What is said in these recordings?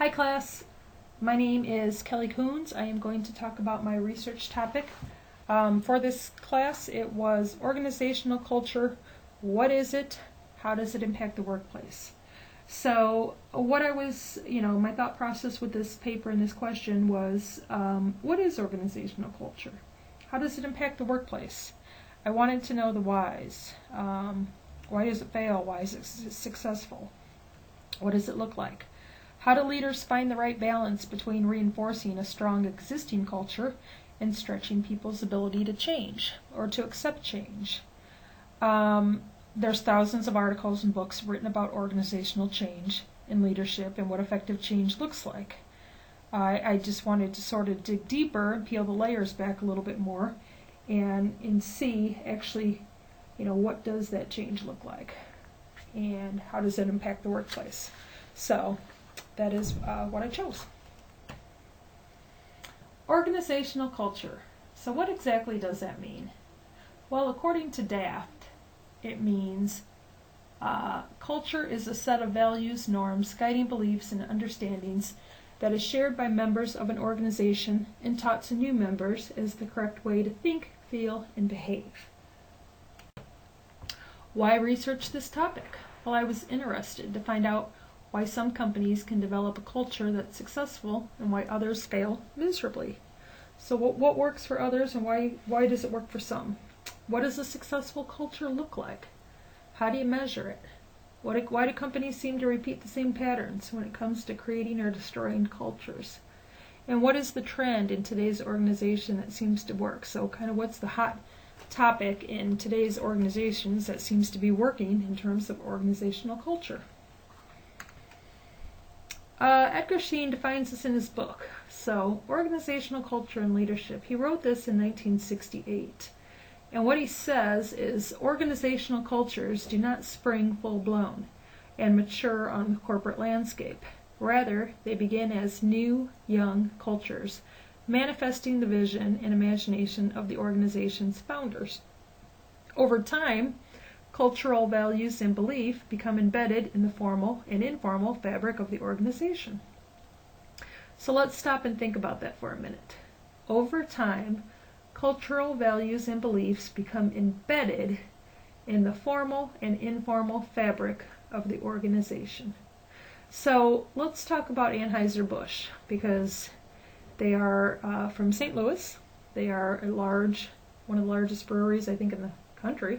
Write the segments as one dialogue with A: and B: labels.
A: Hi class, my name is Kelly Coons. I am going to talk about my research topic. For this class, it was organizational culture. What is it? How does it impact the workplace? So what I was, my thought process with this paper and this question was, what is organizational culture? How does it impact the workplace? I wanted to know the whys. Why does it fail? Why is it successful? What does it look like? How do leaders find the right balance between reinforcing a strong existing culture and stretching people's ability to change or to accept change? There's thousands of articles and books written about organizational change and leadership and what effective change looks like. I just wanted to sort of dig deeper and peel the layers back a little bit more and see actually, what does that change look like and how does it impact the workplace. So that is what I chose. Organizational culture. So what exactly does that mean? Well, according to Daft, it means culture is a set of values, norms, guiding beliefs, and understandings that is shared by members of an organization and taught to new members as the correct way to think, feel, and behave. Why research this topic? Well, I was interested to find out why some companies can develop a culture that's successful and why others fail miserably. So what works for others and why does it work for some? What does a successful culture look like? How do you measure it? Why do companies seem to repeat the same patterns when it comes to creating or destroying cultures? And what is the trend in today's organization that seems to work? So kind of what's the hot topic in today's organizations that seems to be working in terms of organizational culture? Edgar Schein defines this in his book. So, Organizational Culture and Leadership. He wrote this in 1968. And what he says is organizational cultures do not spring full-blown and mature on the corporate landscape. Rather, they begin as new, young cultures, manifesting the vision and imagination of the organization's founders. Over time, cultural values and belief become embedded in the formal and informal fabric of the organization. So let's stop and think about that for a minute. Over time, cultural values and beliefs become embedded in the formal and informal fabric of the organization. So let's talk about Anheuser-Busch because they are from St. Louis. They are one of the largest breweries, I think, in the country,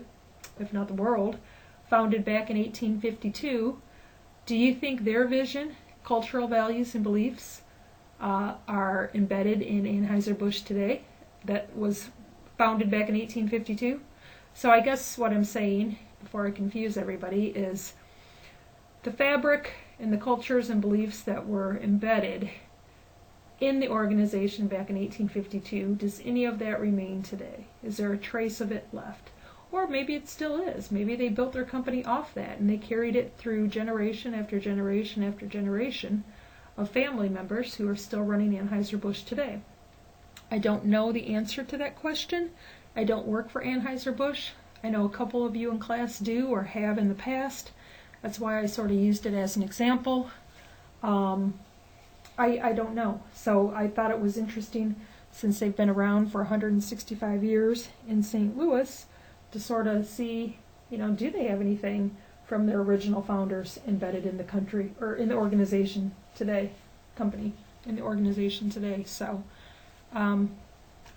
A: if not the world, founded back in 1852. Do you think their vision, cultural values and beliefs are embedded in Anheuser-Busch today that was founded back in 1852? So I guess what I'm saying, before I confuse everybody, is the fabric and the cultures and beliefs that were embedded in the organization back in 1852, does any of that remain today? Is there a trace of it left? Or maybe it still is. Maybe they built their company off that and they carried it through generation after generation after generation of family members who are still running Anheuser-Busch today. I don't know the answer to that question. I don't work for Anheuser-Busch. I know a couple of you in class do or have in the past. That's why I sort of used it as an example. I don't know. So I thought it was interesting, since they've been around for 165 years in St. Louis, to sort of see, do they have anything from their original founders embedded in the country or in the organization today, in the organization today. So I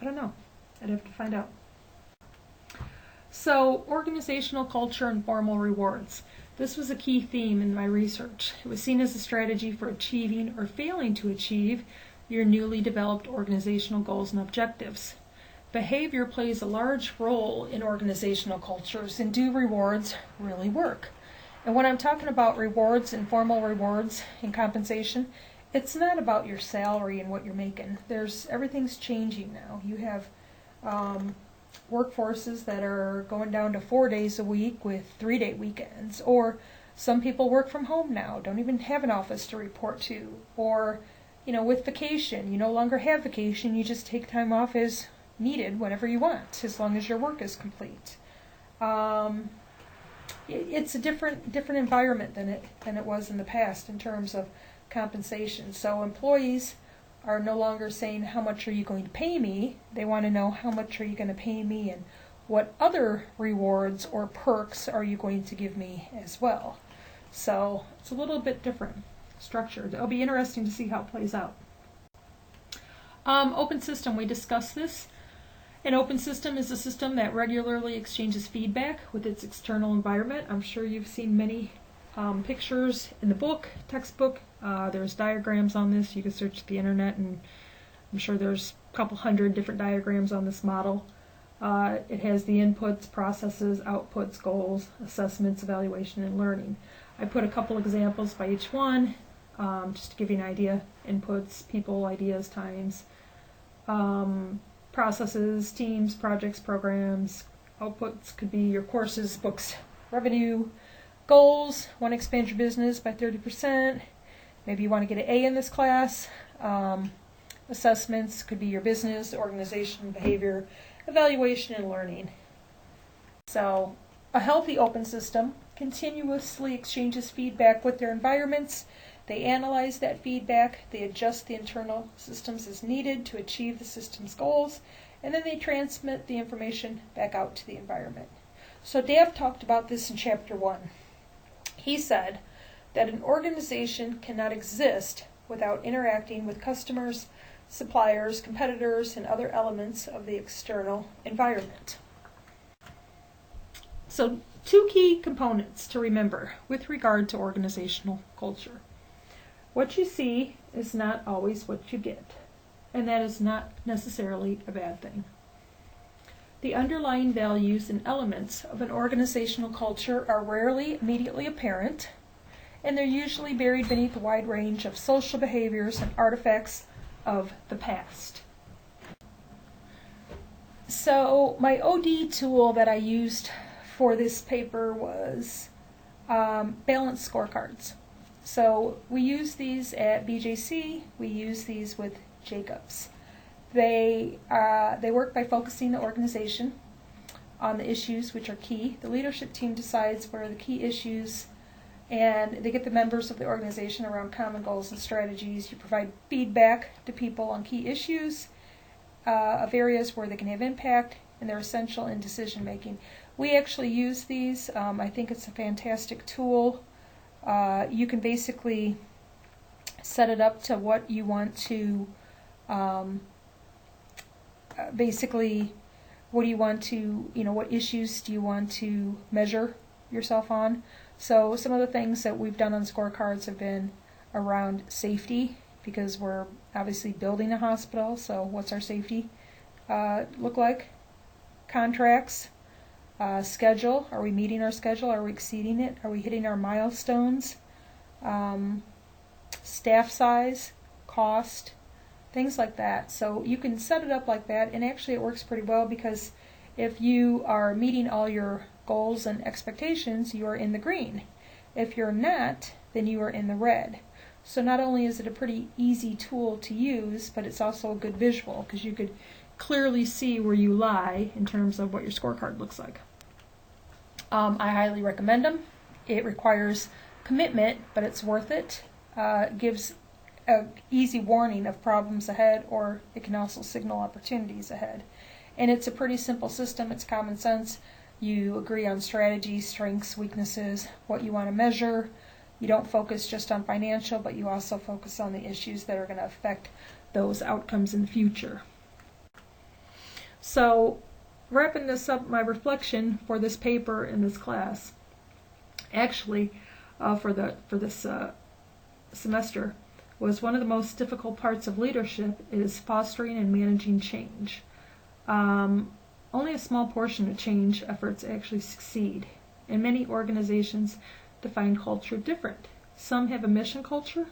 A: don't know. I'd have to find out. So organizational culture and formal rewards. This was a key theme in my research. It was seen as a strategy for achieving or failing to achieve your newly developed organizational goals and objectives. Behavior plays a large role in organizational cultures, and do rewards really work? And when I'm talking about rewards and formal rewards and compensation, it's not about your salary and what you're making. Everything's changing now. You have workforces that are going down to 4 days a week with 3-day weekends, or some people work from home now, don't even have an office to report to, or with vacation, you no longer have vacation, you just take time off as needed whenever you want, as long as your work is complete. It's a different environment than it was in the past in terms of compensation. So employees are no longer saying, how much are you going to pay me? They want to know, how much are you going to pay me, and what other rewards or perks are you going to give me as well? So it's a little bit different structured. It'll be interesting to see how it plays out. Open system, we discussed this. An open system is a system that regularly exchanges feedback with its external environment. I'm sure you've seen many pictures in the book, textbook. There's diagrams on this. You can search the internet, and I'm sure there's a couple hundred different diagrams on this model. It has the inputs, processes, outputs, goals, assessments, evaluation, and learning. I put a couple examples by each one, just to give you an idea. Inputs, people, ideas, times. Processes, teams, projects, programs. Outputs could be your courses, books, revenue. Goals, want to expand your business by 30%. Maybe you want to get an A in this class. Assessments could be your business, organization, behavior, evaluation, and learning. So a healthy open system continuously exchanges feedback with their environments. They analyze that feedback, they adjust the internal systems as needed to achieve the system's goals, and then they transmit the information back out to the environment. So Dave talked about this in chapter 1. He said that an organization cannot exist without interacting with customers, suppliers, competitors, and other elements of the external environment. So 2 key components to remember with regard to organizational culture. What you see is not always what you get, and that is not necessarily a bad thing. The underlying values and elements of an organizational culture are rarely immediately apparent, and they're usually buried beneath a wide range of social behaviors and artifacts of the past. So my OD tool that I used for this paper was balanced scorecards. So we use these at BJC, we use these with Jacobs. They work by focusing the organization on the issues which are key. The leadership team decides what are the key issues, and they get the members of the organization around common goals and strategies. You provide feedback to people on key issues of areas where they can have impact, and they're essential in decision making. We actually use these. I think it's a fantastic tool. You can basically set it up to what you want to, what do you want to, what issues do you want to measure yourself on? So some of the things that we've done on scorecards have been around safety, because we're obviously building a hospital, so what's our safety look like? Contracts. Schedule, are we meeting our schedule? Are we exceeding it? Are we hitting our milestones? Staff size, cost, things like that. So you can set it up like that, and actually it works pretty well, because if you are meeting all your goals and expectations, you are in the green. If you're not, then you are in the red. So not only is it a pretty easy tool to use, but it's also a good visual, because you could clearly see where you lie in terms of what your scorecard looks like. I highly recommend them. It requires commitment, but it's worth it. It gives an easy warning of problems ahead, or it can also signal opportunities ahead. And it's a pretty simple system. It's common sense. You agree on strategies, strengths, weaknesses, what you want to measure. You don't focus just on financial, but you also focus on the issues that are going to affect those outcomes in the future. So, wrapping this up, my reflection for this paper in this class, actually for this semester, was one of the most difficult parts of leadership is fostering and managing change. Only a small portion of change efforts actually succeed, and many organizations define culture different. Some have a mission culture,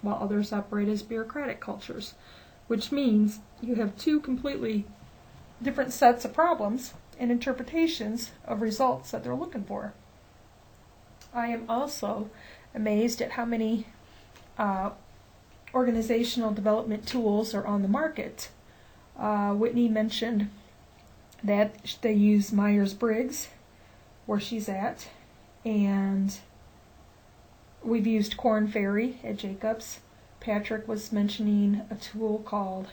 A: while others operate as bureaucratic cultures, which means you have 2 completely different sets of problems and interpretations of results that they're looking for. I am also amazed at how many organizational development tools are on the market. Whitney mentioned that they use Myers-Briggs, where she's at, and we've used Corn Fairy at Jacobs. Patrick was mentioning a tool called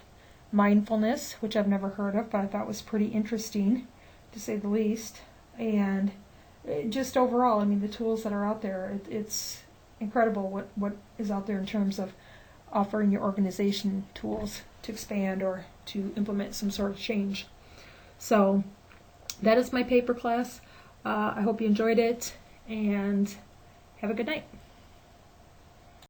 A: Mindfulness, which I've never heard of, but I thought was pretty interesting, to say the least. And just overall, I mean, the tools that are out there, it's incredible what is out there in terms of offering your organization tools to expand or to implement some sort of change. So that is my paper class. I hope you enjoyed it, and have a good night.